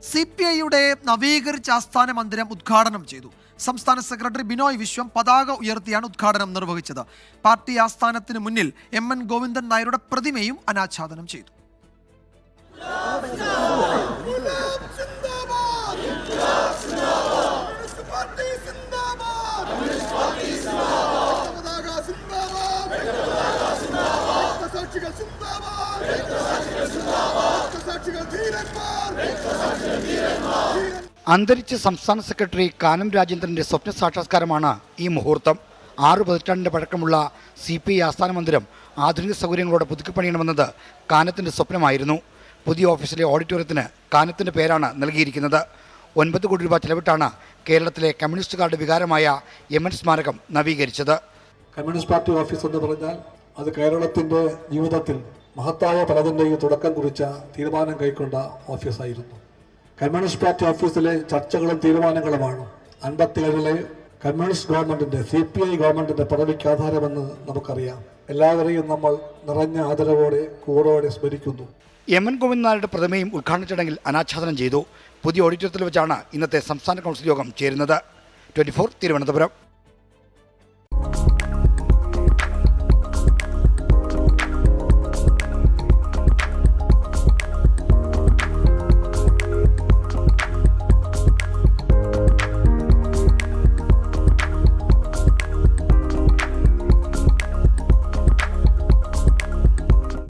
CPIയുടെ നവീകരിച്ച ആസ്ഥാന മന്ദിരം ഉദ്ഘാടനം ചെയ്തു. സംസ്ഥാന സെക്രട്ടറി ബിനോയ് വിശ്വം പതാക ഉയർത്തിയാണ് ഉദ്ഘാടനം നിർവഹിച്ചത്. പാർട്ടി ആസ്ഥാനത്തിന് മുന്നിൽ MN ഗോവിന്ദൻ നായരുടെ പ്രതിമയും അനാച്ഛാദനം ചെയ്തു. അന്തരിച്ച സംസ്ഥാന സെക്രട്ടറി കാനം രാജേന്ദ്രന്റെ സ്വപ്ന സാക്ഷാത്കാരമാണ് ഈ മുഹൂർത്തം. 6 പതിറ്റാണ്ടിന്റെ പഴക്കമുള്ള CPI ആസ്ഥാന മന്ദിരം ആധുനിക സൗകര്യങ്ങളോടെ പുതുക്കിപ്പണിയണമെന്നത് കാനത്തിന്റെ സ്വപ്നമായിരുന്നു. പുതിയ ഓഫീസിലെ ഓഡിറ്റോറിയത്തിന് കാനത്തിന്റെ പേരാണ് നൽകിയിരിക്കുന്നത്. 9 കോടി രൂപ ചെലവിട്ടാണ് കേരളത്തിലെ കമ്മ്യൂണിസ്റ്റുകാരുടെ വികാരമായ MN സ്മാരകം നവീകരിച്ചത്. കമ്മ്യൂണിസ്റ്റ് പാർട്ടി ഓഫീസ് എന്ന് പറഞ്ഞാൽ അത് കേരളത്തിന്റെ ജീവിതത്തിൽ മഹത്തായ പലതിൻ്റെയും തുടക്കം കുറിച്ച തീരുമാനം കൈക്കൊണ്ട ഓഫീസായിരുന്നു. കമ്മ്യൂണിസ്റ്റ് പാർട്ടി ഓഫീസിലെ ചർച്ചകളും തീരുമാനങ്ങളുമാണ് 57-ലെ കമ്മ്യൂണിസ്റ്റ് ഗവൺമെന്റിന്റെ CPI ഗവൺമെന്റിന്റെ പദവിക്ക് ആധാരമെന്ന് നമുക്കറിയാം. എല്ലാവരെയും നമ്മൾ നിറഞ്ഞ ആദരവോടെ കൂറോടെ സ്മരിക്കുന്നു. MN ഗോവിന്ദൻ നായരുടെ പ്രതിമയും ഉദ്ഘാടന ചടങ്ങിൽ അനാച്ഛാദനം ചെയ്തു. പുതിയ ഓഡിറ്റോറിയത്തിൽ വെച്ചാണ് ഇന്നത്തെ സംസ്ഥാന കൗൺസിൽ യോഗം ചേരുന്നത്. 24 തിരുവനന്തപുരം.